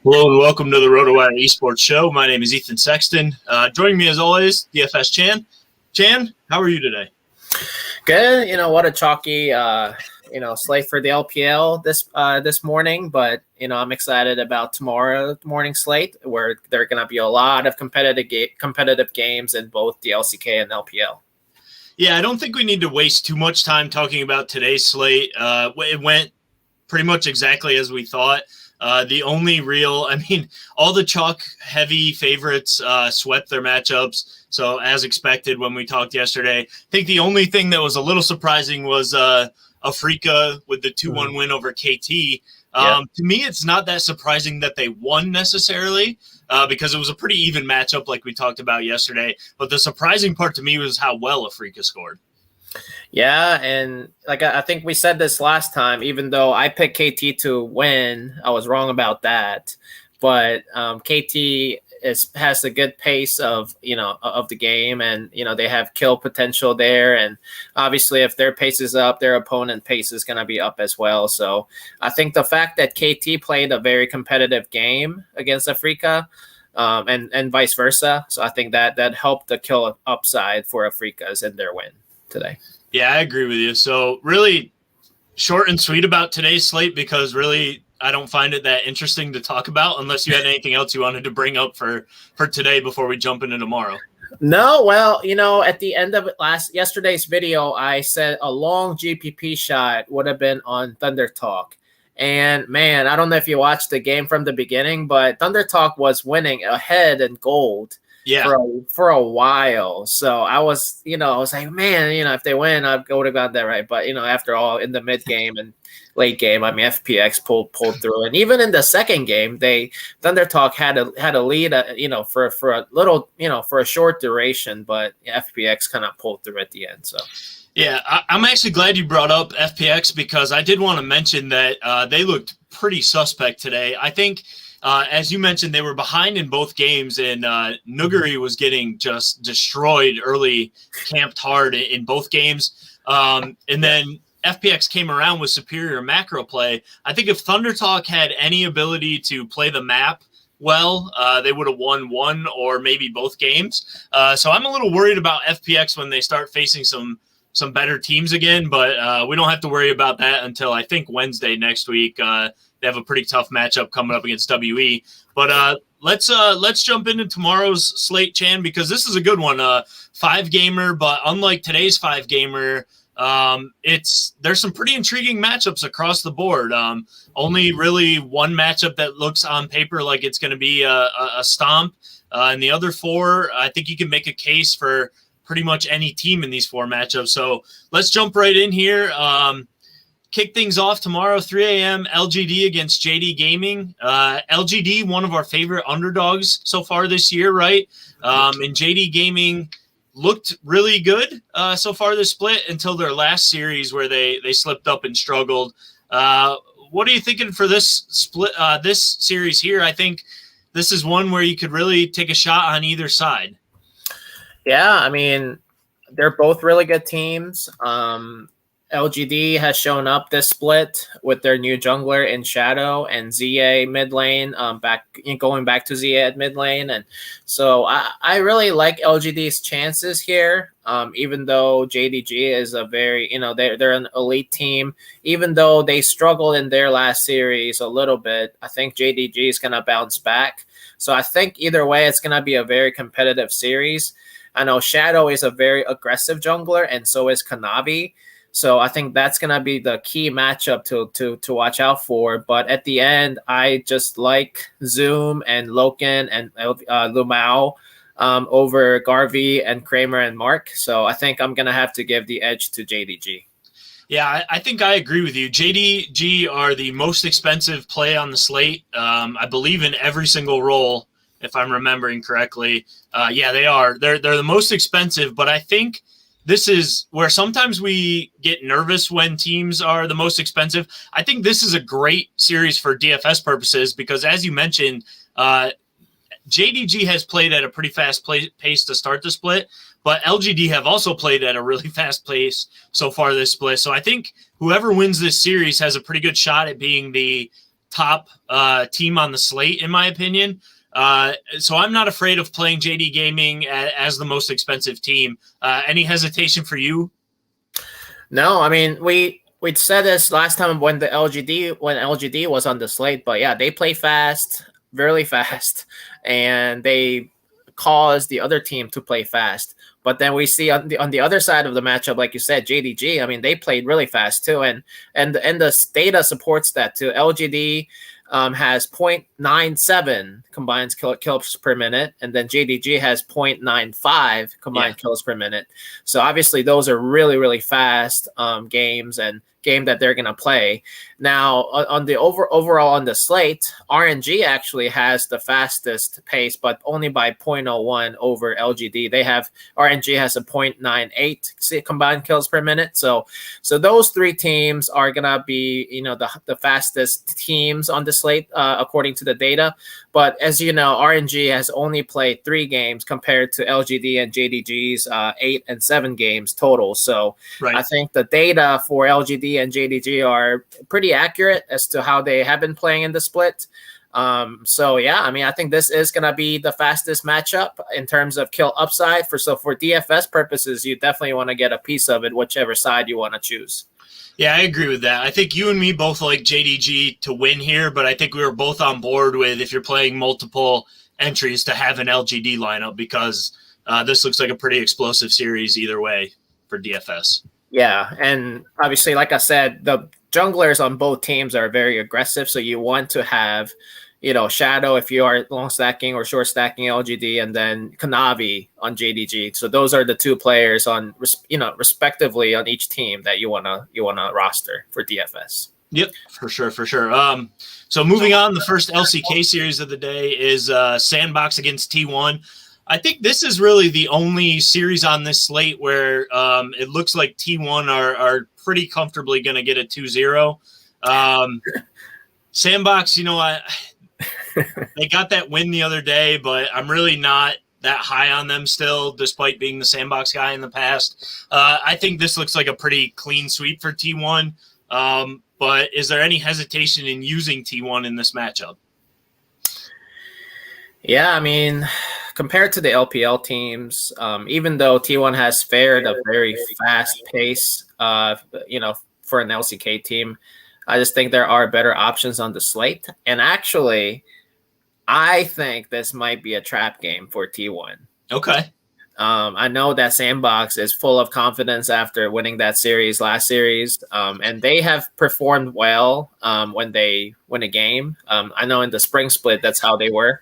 Hello and welcome to the RotoWire Esports Show. My name is Ethan Sexton. Joining me as always, DFS Chan. Chan, how are you today? Good. What a chalky, slate for the LPL this morning. But I'm excited about tomorrow morning slate where there are going to be a lot of competitive games in both the LCK and LPL. Yeah, I don't think we need to waste too much time talking about today's slate. It went pretty much exactly as we thought. The only all the chalk-heavy favorites swept their matchups. So as expected when we talked yesterday, I think the only thing that was a little surprising was Afrika with the 2-1 win over KT. To me, it's not that surprising that they won necessarily because it was a pretty even matchup like we talked about yesterday. But the surprising part to me was how well Afrika scored. Yeah, and I think we said this last time, even though I picked KT to win, I was wrong about that. But KT has a good pace of the game, and they have kill potential there. And obviously, if their pace is up, their opponent pace is going to be up as well. So I think the fact that KT played a very competitive game against Afrika, and vice versa. So I think that helped the kill upside for Afrika's in their win today. Yeah, I agree with you. So really short and sweet about today's slate because really I don't find it that interesting to talk about unless you had anything else you wanted to bring up for today before we jump into tomorrow. No, well, at the end of yesterday's video, I said a long GPP shot would have been on Thunder Talk. And man, I don't know if you watched the game from the beginning, but Thunder Talk was winning ahead in gold. Yeah, for a while. So I was like, man, if they win, I would have got that right. But after all, in the mid game and late game, FPX pulled through, and even in the second game, Thunder Talk had a lead, for a little, for a short duration, but FPX kind of pulled through at the end. So. Yeah, I'm actually glad you brought up FPX because I did want to mention that they looked pretty suspect today. I think. As you mentioned, they were behind in both games, and Nuguri was getting just destroyed early, camped hard in both games. And then FPX came around with superior macro play. I think if Thunder Talk had any ability to play the map well, they would have won one or maybe both games. So I'm a little worried about FPX when they start facing some better teams again, but we don't have to worry about that until I think Wednesday next week. They have a pretty tough matchup coming up against WE. But let's jump into tomorrow's slate, Chan, because this is a good one. 5-gamer, but unlike today's 5-gamer, there's some pretty intriguing matchups across the board. Only really one matchup that looks on paper like it's going to be a stomp. And the other 4, I think you can make a case for pretty much any team in these 4 matchups. So let's jump right in here. Kick things off tomorrow, 3 a.m., LGD against JD Gaming. LGD, one of our favorite underdogs so far this year, right? And JD Gaming looked really good so far this split until their last series where they slipped up and struggled. What are you thinking for this split, this series here? I think this is one where you could really take a shot on either side. Yeah, they're both really good teams. LGD has shown up this split with their new jungler in Shadow and ZA mid lane, going back to ZA at mid lane. And so I really like LGD's chances here, even though JDG is a very, they're an elite team. Even though they struggled in their last series a little bit, I think JDG is going to bounce back. So I think either way, it's going to be a very competitive series. I know Shadow is a very aggressive jungler, and so is Kanavi. So I think that's going to be the key matchup to watch out for. But at the end, I just like Zoom and Loken and Lumao over Garvey and Kramer and Mark. So I think I'm going to have to give the edge to JDG. Yeah, I think I agree with you. JDG are the most expensive play on the slate. I believe in every single role, if I'm remembering correctly. Yeah, they are. They're the most expensive, but I think this is where sometimes we get nervous when teams are the most expensive. I think this is a great series for DFS purposes because, as you mentioned, JDG has played at a pretty fast pace to start the split, but LGD have also played at a really fast pace so far this split. So I think whoever wins this series has a pretty good shot at being the top team on the slate, in my opinion. So I'm not afraid of playing JD Gaming as the most expensive team. Any hesitation for you? No, I mean we said this last time when LGD was on the slate, but yeah, they play fast, really fast, and they cause the other team to play fast. But then we see on the other side of the matchup, like you said, JDG. I mean, they played really fast too, and the data supports that too. LGD has 0.97 combined kills per minute, and then JDG has 0.95 combined kills per minute. So obviously, those are really, really fast games and game that they're going to play. Now, on the overall on the slate, RNG actually has the fastest pace, but only by 0.01 over LGD. RNG has a 0.98 combined kills per minute. So those three teams are going to be, the fastest teams on the slate according to the data. But as you know, RNG has only played 3 games compared to LGD and JDG's 8 and 7 games total. So right. I think the data for LGD and JDG are pretty accurate as to how they have been playing in the split. So yeah, I mean, I think this is going to be the fastest matchup in terms of kill upside. For DFS purposes, you definitely want to get a piece of it, whichever side you want to choose. Yeah, I agree with that. I think you and me both like JDG to win here, but I think we were both on board with, if you're playing multiple entries, to have an LGD lineup, because this looks like a pretty explosive series either way for DFS. Yeah, and obviously, like I said, the junglers on both teams are very aggressive, so you want to have, Shadow if you are long stacking or short stacking LGD, and then Kanavi on JDG. So those are the 2 players on, respectively on each team that you wanna roster for DFS. Yep, for sure. So moving on, the first LCK series of the day is Sandbox against T1. I think this is really the only series on this slate where it looks like T1 are pretty comfortably going to get a 2-0. Sandbox, they got that win the other day, but I'm really not that high on them still, despite being the Sandbox guy in the past. I think this looks like a pretty clean sweep for T1. But is there any hesitation in using T1 in this matchup? Yeah, I mean, compared to the LPL teams, even though T1 has fared a very fast pace, for an LCK team, I just think there are better options on the slate. And actually, I think this might be a trap game for T1. Okay. I know that Sandbox is full of confidence after winning that series last series, and they have performed well when they win a game. I know in the spring split, that's how they were,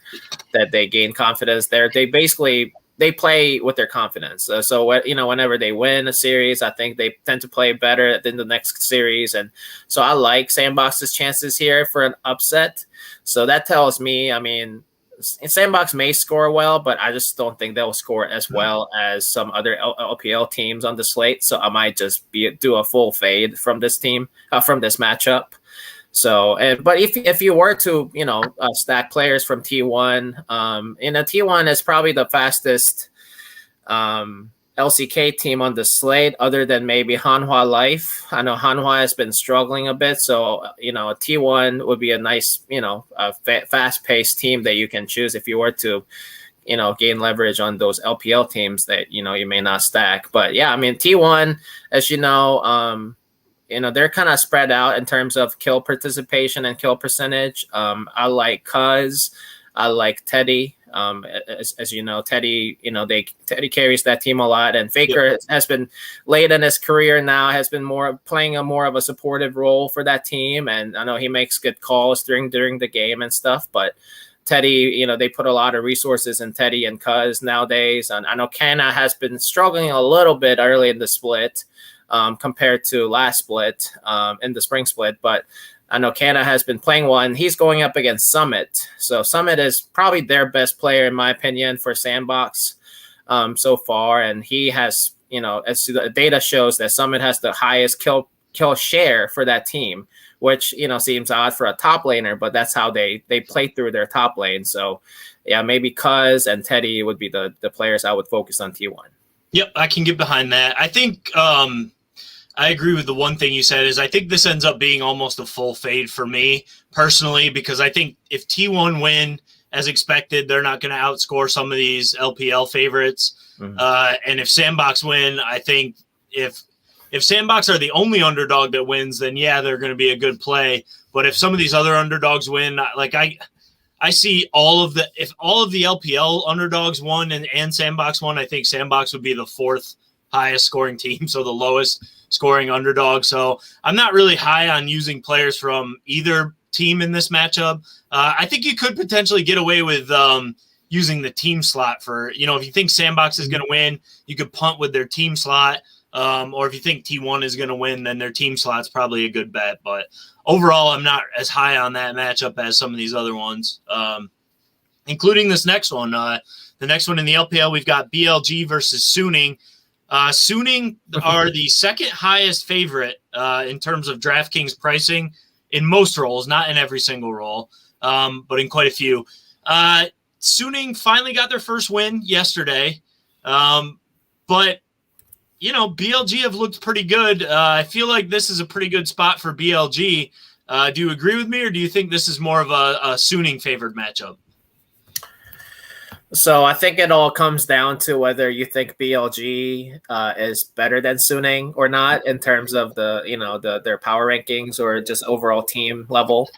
that they gained confidence there. They play with their confidence. So whenever they win a series, I think they tend to play better than the next series. And so I like Sandbox's chances here for an upset. So that tells me, I mean, Sandbox may score well, but I just don't think they'll score as well as some other LPL teams on the slate. So I might just do a full fade from this team, from this matchup. So, but if you were to, stack players from T1, T1 is probably the fastest LCK team on the slate, other than maybe Hanwha Life. I know Hanwha has been struggling a bit, so a T1 would be a nice, fast-paced team that you can choose if you were to, gain leverage on those LPL teams that you may not stack. But yeah, I mean T1, as they're kind of spread out in terms of kill participation and kill percentage. I like Cuz, I like Teddy. As you know, Teddy, Teddy carries that team a lot, and Faker has been late in his career now, has been playing more of a supportive role for that team, and I know he makes good calls during the game and stuff. But Teddy, they put a lot of resources in Teddy and Cuz nowadays, and I know Kana has been struggling a little bit early in the split compared to last split in the spring split, but I know Kana has been playing well, and he's going up against Summit. So Summit is probably their best player, in my opinion, for Sandbox so far. And he has, as the data shows, that Summit has the highest kill share for that team, which, seems odd for a top laner, but that's how they play through their top lane. So, yeah, maybe Cuz and Teddy would be the players I would focus on T1. Yep, I can get behind that. I think I agree with the one thing you said is I think this ends up being almost a full fade for me personally, because I think if T1 win as expected, they're not going to outscore some of these LPL favorites. And if Sandbox win, I think if Sandbox are the only underdog that wins, then yeah, they're going to be a good play. But if some of these other underdogs win, like I see if all of the LPL underdogs won and Sandbox won, I think Sandbox would be the fourth highest scoring team, so the lowest scoring underdog. So I'm not really high on using players from either team in this matchup. I think you could potentially get away with using the team slot for, if you think Sandbox is going to win, you could punt with their team slot. Or if you think T1 is going to win, then their team slot's probably a good bet. But overall, I'm not as high on that matchup as some of these other ones, including this next one. The next one in the LPL, we've got BLG versus Suning. Suning are the second highest favorite in terms of DraftKings pricing in most roles, not in every single role, but in quite a few. Suning finally got their first win yesterday, but BLG have looked pretty good. I feel like this is a pretty good spot for BLG. Do you agree with me, or do you think this is more of a Suning favored matchup? So I think it all comes down to whether you think BLG is better than Suning or not in terms of their power rankings or just overall team level.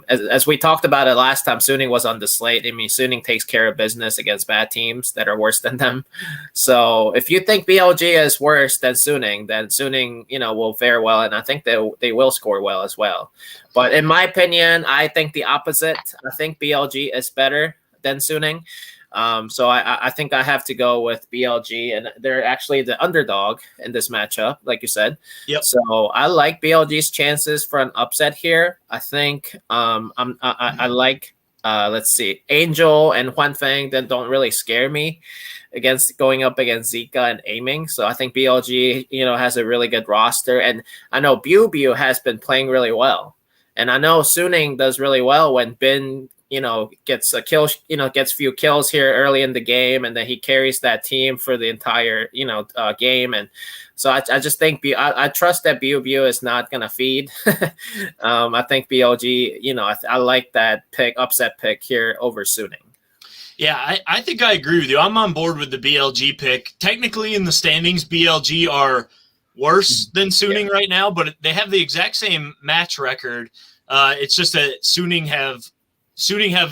As we talked about it last time, Suning was on the slate. I mean, Suning takes care of business against bad teams that are worse than them. So if you think BLG is worse than Suning, then Suning, will fare well, and I think they will score well as well. But in my opinion, I think the opposite. I think BLG is better than Suning. So I think I have to go with BLG, and they're actually the underdog in this matchup, like you said. Yep. So I like BLG's chances for an upset here. I think I like let's see, Angel and Huanfeng that don't really scare me against going up against Zika and aiming. So I think BLG has a really good roster, and I know Biu has been playing really well, and I know Suning does really well when Bin gets a kill, gets few kills here early in the game, and then he carries that team for the entire, game. And so I just think I trust that Biu is not going to feed. I think BLG, I like that upset pick here over Suning. Yeah, I think I agree with you. I'm on board with the BLG pick. Technically in the standings, BLG are worse than Suning right now, but they have the exact same match record. It's just that Suning have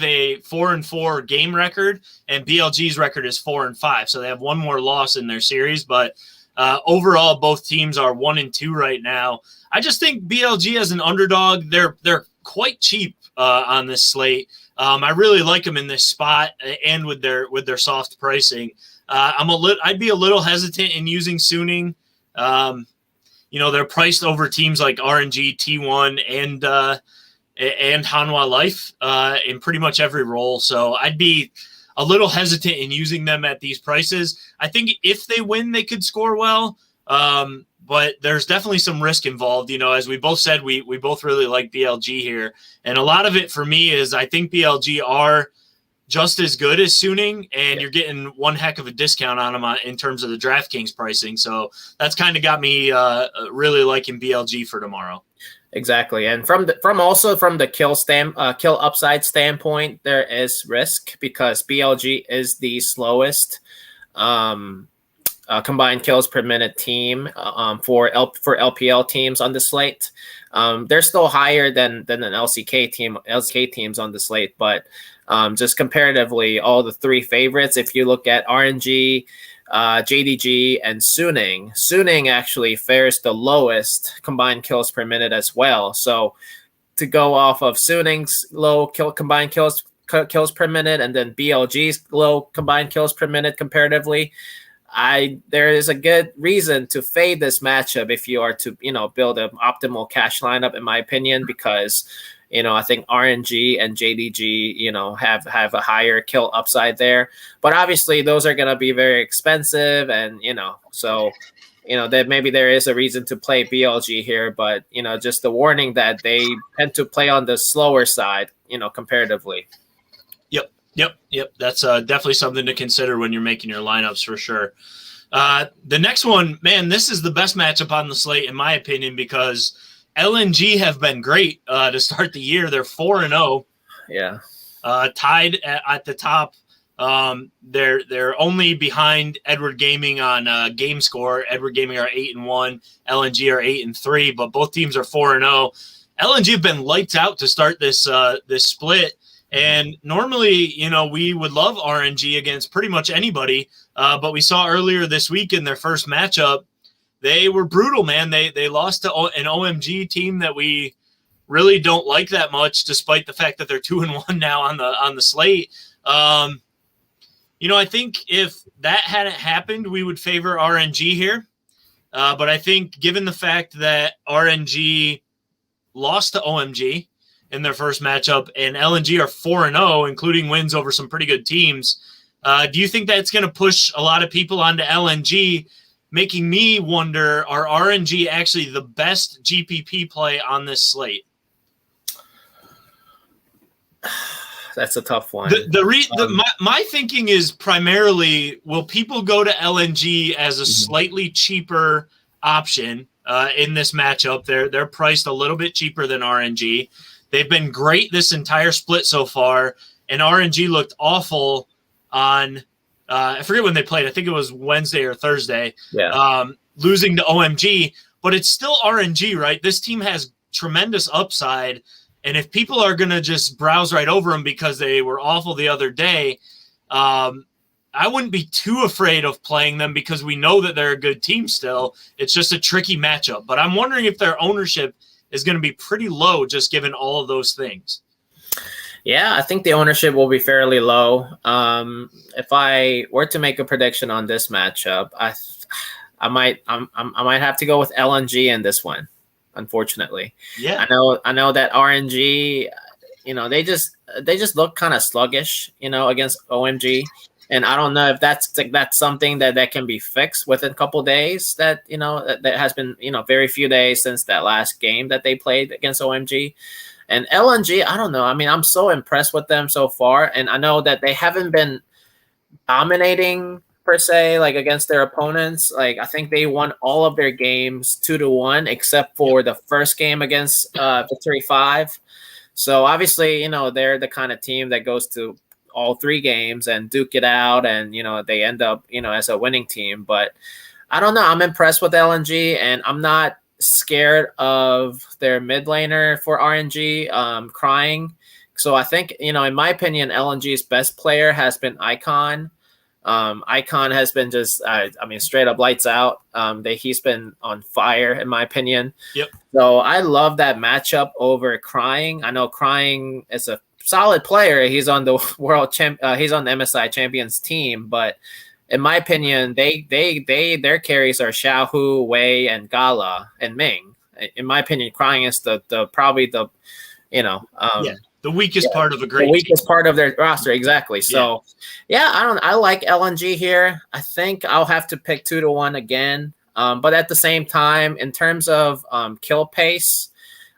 a 4-4 game record, and BLG's record is 4-5. So they have one more loss in their series, but overall, both teams are 1-2 right now. I just think BLG as an underdog, they're quite cheap on this slate. I really like them in this spot and with their soft pricing. I'd be a little hesitant in using Suning. They're priced over teams like RNG, T1, and Hanwha Life in pretty much every role. So I'd be a little hesitant in using them at these prices. I think if they win, they could score well. But there's definitely some risk involved. As we both said, we both really like BLG here. And a lot of it for me is I think BLG are just as good as Suning, and you're getting one heck of a discount on them in terms of the DraftKings pricing. So that's kind of got me really liking BLG for tomorrow. Exactly, and from the kill upside standpoint, there is risk because BLG is the slowest combined kills per minute team for LPL teams on the slate. They're still higher than an LCK teams on the slate, but just comparatively, all the three favorites, if you look at RNG, JDG, and Suning actually fares the lowest combined kills per minute as well. So to go off of Suning's low combined kills per minute and then BLG's low combined kills per minute comparatively, there is a good reason to fade this matchup if you are to build an optimal cash lineup, in my opinion, because I think RNG and JDG, have a higher kill upside there. But obviously, those are going to be very expensive. And, that maybe there is a reason to play BLG here. But, just the warning that they tend to play on the slower side, comparatively. Yep. That's definitely something to consider when you're making your lineups for sure. The next one, man, this is the best matchup on the slate, in my opinion, because LNG have been great to start the year. They're 4-0. Yeah. Tied at the top. They're only behind Edward Gaming on game score. Edward Gaming are 8-1. LNG are 8-3, but both teams are 4-0. LNG have been lights out to start this split. And normally, we would love RNG against pretty much anybody. But we saw earlier this week in their first matchup, they were brutal, man. They lost to an OMG team that we really don't like that much, despite the fact that they're 2-1 now on the slate. I think if that hadn't happened, we would favor RNG here. But I think given the fact that RNG lost to OMG in their first matchup and LNG are 4-0, including wins over some pretty good teams, do you think that's going to push a lot of people onto LNG, making me wonder, are RNG actually the best GPP play on this slate? That's a tough one. My thinking is primarily, will people go to LNG as a slightly cheaper option in this matchup? They're priced a little bit cheaper than RNG. They've been great this entire split so far, and RNG looked awful on I forget when they played. I think it was Wednesday or Thursday. Yeah. Losing to OMG, but it's still RNG, right? This team has tremendous upside. And if people are going to just browse right over them because they were awful the other day, I wouldn't be too afraid of playing them because we know that they're a good team still. It's just a tricky matchup. But I'm wondering if their ownership is going to be pretty low just given all of those things. Yeah, I think the ownership will be fairly low. If I were to make a prediction on this matchup, I might have to go with LNG in this one. Unfortunately, yeah, I know that RNG, they just look kind of sluggish, against OMG, and I don't know if that's something that can be fixed within a couple of days. That that has been very few days since that last game that they played against OMG, and LNG. I don't know. I mean, I'm so impressed with them so far, and I know that they haven't been dominating per se, like against their opponents. Like I think they won all of their games 2-1, except for the first game against Victory 5. So obviously, they're the kind of team that goes to all three games and duke it out, and they end up as a winning team. But I don't know. I'm impressed with LNG, and I'm not scared of their mid laner for RNG crying. So I think in my opinion, LNG's best player has been Icon. Icon has been just, straight up lights out. He's been on fire, in my opinion. Yep. So I love that matchup over Crying. I know Crying is a solid player. He's on the he's on the MSI Champions team, but in my opinion, their carries are Xiaohu, Wei, and Gala and Ming. In my opinion, Crying is probably the the weakest part of a great weakest part of their roster, exactly. So, I like LNG here. I think I'll have to pick 2-1 again. But at the same time, in terms of kill pace,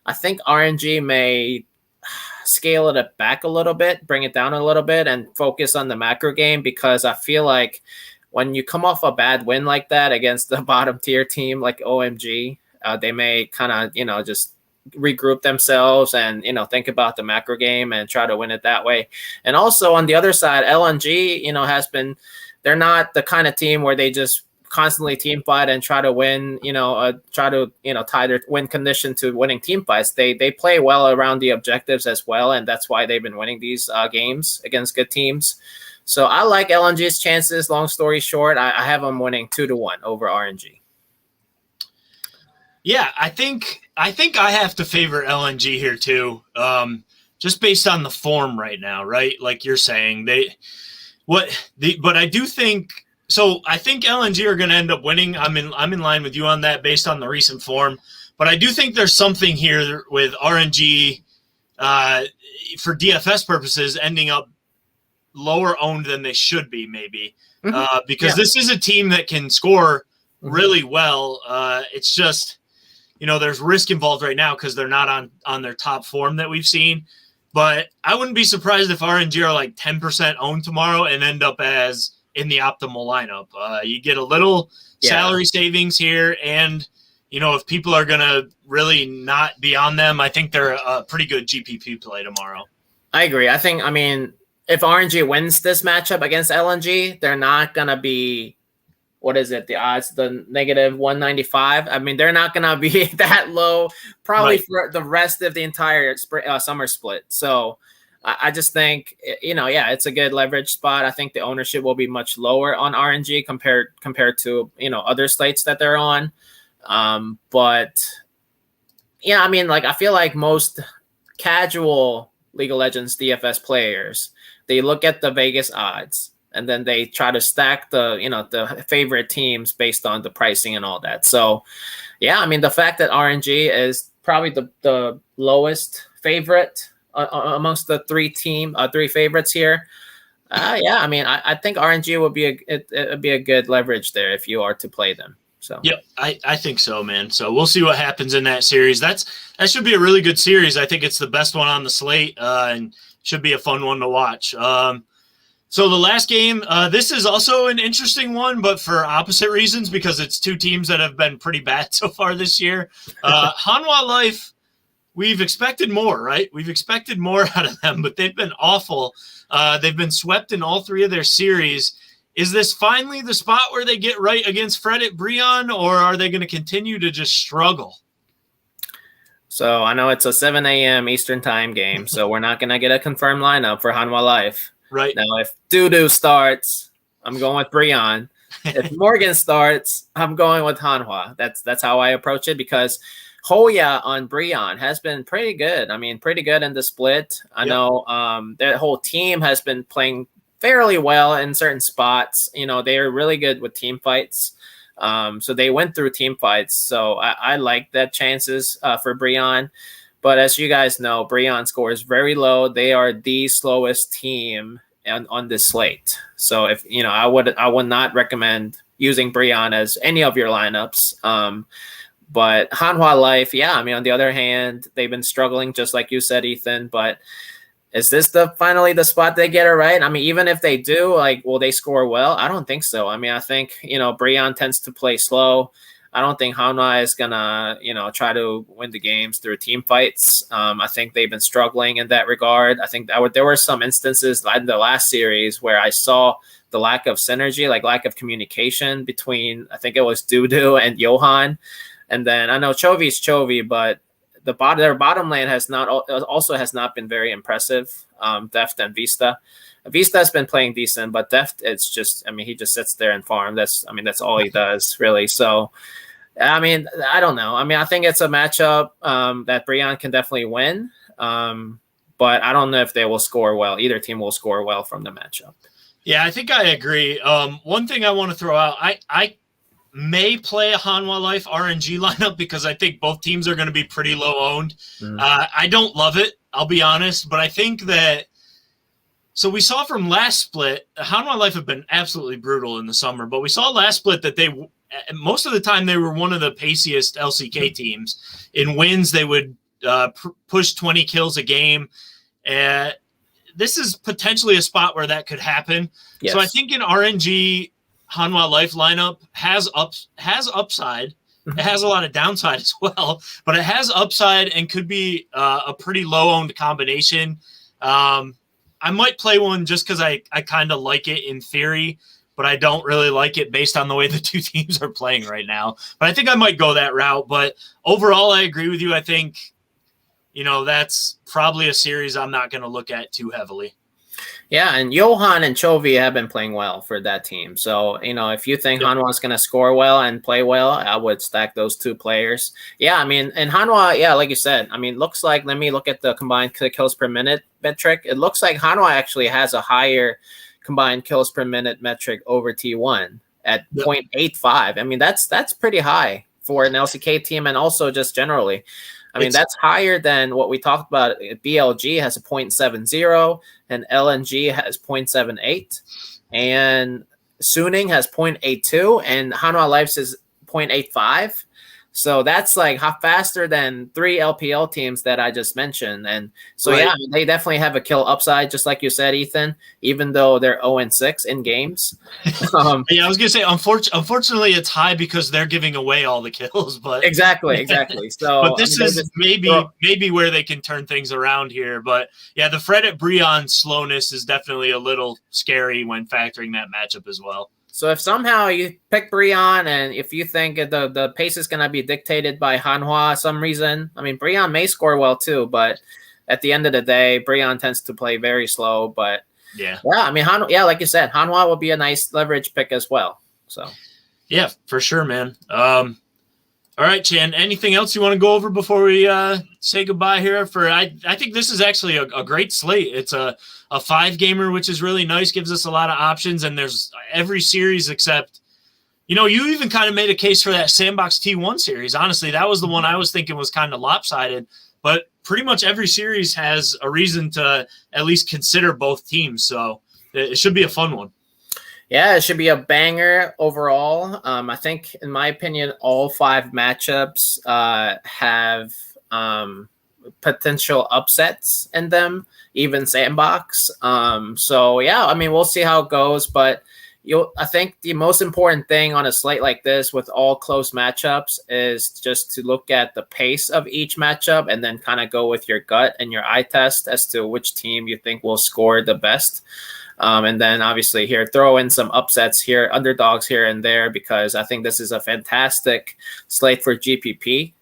I think RNG may scale it back a little bit, bring it down a little bit, and focus on the macro game, because I feel like when you come off a bad win like that against the bottom tier team like OMG, they may kind of just regroup themselves and think about the macro game and try to win it that way. And also on the other side, LNG they're not the kind of team where they just constantly team fight and try to win tie their win condition to winning team fights. They play well around the objectives as well, and that's why they've been winning these games against good teams. So I like LNG's chances. Long story short, I have them winning 2-1 over RNG. Yeah, I think I have to favor LNG here too, just based on the form right now, right? Like you're saying, but I do think so. I think LNG are going to end up winning. I'm in line with you on that based on the recent form, but I do think there's something here with RNG for DFS purposes ending up lower owned than they should be, maybe because this is a team that can score really well. It's just, there's risk involved right now because they're not on their top form that we've seen. But I wouldn't be surprised if RNG are like 10% owned tomorrow and end up as in the optimal lineup. You get a little salary savings here, and if people are going to really not be on them, I think they're a pretty good GPP play tomorrow. I agree. I think, if RNG wins this matchup against LNG, they're not going to be, what is it, the odds, the negative 195? They're not going to be that low probably for the rest of the entire summer split. So I just think, it's a good leverage spot. I think the ownership will be much lower on RNG compared to, other slates that they're on. But yeah, I feel like most casual League of Legends DFS players, they look at the Vegas odds and then they try to stack the favorite teams based on the pricing and all that. So yeah, the fact that RNG is probably the lowest favorite amongst the three favorites here. I think RNG would be a good leverage there if you are to play them. So yep, I think so, man. So we'll see what happens in that series. That should be a really good series. I think it's the best one on the slate, and should be a fun one to watch. So the last game, this is also an interesting one, but for opposite reasons, because it's two teams that have been pretty bad so far this year. Hanwha Life, we've expected more, right? We've expected more out of them, but they've been awful. They've been swept in all three of their series. Is this finally the spot where they get right against Fred at Breon, or are they going to continue to just struggle? So I know it's a 7 a.m. Eastern time game, so we're not going to get a confirmed lineup for Hanwha Life. Right. Now, if Dudu starts, I'm going with Breon. If Morgan starts, I'm going with Hanwha. That's how I approach it, because Hoya on Breon has been pretty good. Pretty good in the split. I know their whole team has been playing fairly well in certain spots. They are really good with team fights. So they went through team fights. So I like that chances for Breon. But as you guys know, Breon scores very low. They are the slowest team on this slate. So if I would not recommend using Breon as any of your lineups. But Hanwha Life, on the other hand, they've been struggling, just like you said, Ethan. But is this finally the spot they get it right? Even if they do, will they score well? I don't think so. I think, Breon tends to play slow. I don't think Hanwha is going to, try to win the games through team fights. I think they've been struggling in that regard. I think there were some instances in the last series where I saw the lack of synergy, lack of communication between, I think it was Dudu and Johan. And then I know Chovy's Chovy, but their bottom lane has not been very impressive. Deft and Vista. Vista has been playing decent, but Deft, it's just, he just sits there and farm. That's all he does, really. So, I don't know. I think it's a matchup that Breon can definitely win. But I don't know if they will score well. Either team will score well from the matchup. Yeah, I think I agree. One thing I want to throw out, I may play a Hanwha Life RNG lineup because I think both teams are going to be pretty low owned. I don't love it, I'll be honest, but I think that – so we saw from last split, Hanwha Life have been absolutely brutal in the summer, but we saw last split that they – most of the time they were one of the paciest LCK teams. In wins, they would push 20 kills a game. This is potentially a spot where that could happen. Yes. So I think in RNG – Hanwha Life lineup has upside. It has a lot of downside as well, but it has upside and could be a pretty low-owned combination. I might play one just because I kind of like it in theory, but I don't really like it based on the way the two teams are playing right now. But I think I might go that route. But overall, I agree with you. I think, that's probably a series I'm not going to look at too heavily. Yeah, and Johan and Chovy have been playing well for that team. So, if you think Hanwha is going to score well and play well, I would stack those two players. Yeah, and Hanwha, like you said, looks like, let me look at the combined kills per minute metric. It looks like Hanwha actually has a higher combined kills per minute metric over T1 at 0.85. That's pretty high for an LCK team, and also just generally. That's higher than what we talked about. BLG has a 0.70 and LNG has 0.78 and Suning has 0.82 and Hanwha Life's is 0.85. So that's like faster than 3 LPL teams that I just mentioned. And so, Right. yeah, I mean, they definitely have a kill upside, just like you said, Ethan, even though they're 0-6 in games. Yeah, I was going to say, unfortunately, it's high because they're giving away all the kills. But Exactly. So, but this I mean, is maybe where they can turn things around here. But yeah, the Fred at Breon's slowness is definitely a little scary when factoring that matchup as well. So if somehow you pick Breon and if you think the pace is going to be dictated by Hanwha some reason, I mean, Breon may score well too, but at the end of the day, Breon tends to play very slow. But yeah, I mean, like you said, Hanwha will be a nice leverage pick as well. So yeah, for sure, man. All right, Chan, anything else you want to go over before we say goodbye here? I think this is actually a great slate. It's a 5-gamer, which is really nice, gives us a lot of options, and there's every series except, you even kind of made a case for that Sandbox T1 series. Honestly, that was the one I was thinking was kind of lopsided, but pretty much every series has a reason to at least consider both teams, so it should be a fun one. Yeah, it should be a banger overall. I think, in my opinion, all 5 matchups have potential upsets in them, even Sandbox. So, yeah, I mean, we'll see how it goes. But I think the most important thing on a slate like this with all close matchups is just to look at the pace of each matchup and then kind of go with your gut and your eye test as to which team you think will score the best. And then obviously here, throw in some upsets here, underdogs here and there, because I think this is a fantastic slate for GPP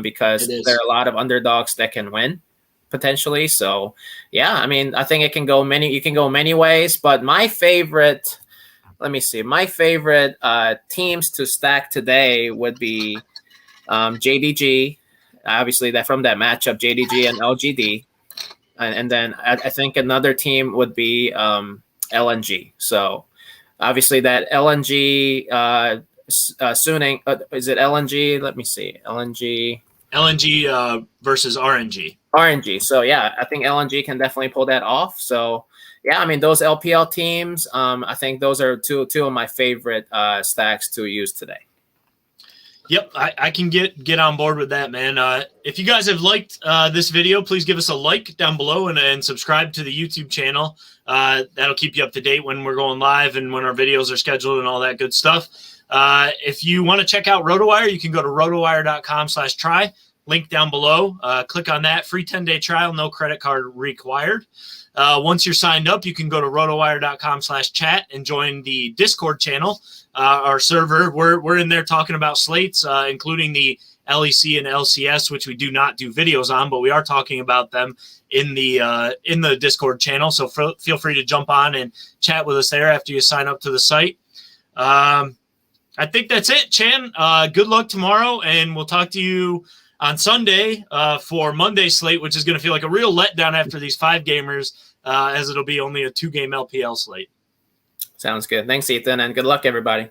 because there are a lot of underdogs that can win potentially. So yeah, I mean, I think you can go many ways, but my favorite teams to stack today would be JDG, obviously that from that matchup, JDG and LGD. And then I think another team would be LNG. So obviously that LNG Suning, is it LNG? Let me see. LNG versus RNG. RNG. So yeah, I think LNG can definitely pull that off. So yeah, I mean, those LPL teams, I think those are two of my favorite stacks to use today. Yep, I can get on board with that, man. If you guys have liked this video, please give us a like down below and subscribe to the YouTube channel. That'll keep you up to date when we're going live and when our videos are scheduled and all that good stuff. If you want to check out RotoWire, you can go to rotowire.com/try. Link down below. Click on that. Free 10-day trial, no credit card required. Once you're signed up, you can go to rotowire.com/chat and join the Discord channel, our server. We're in there talking about slates, including the LEC and LCS, which we do not do videos on, but we are talking about them in the Discord channel. So feel free to jump on and chat with us there after you sign up to the site. I think that's it, Chan. Good luck tomorrow, and we'll talk to you on Sunday for Monday slate, which is going to feel like a real letdown after these 5-gamers, as it'll be only a 2-game LPL slate. Sounds good. Thanks, Ethan, and good luck, everybody.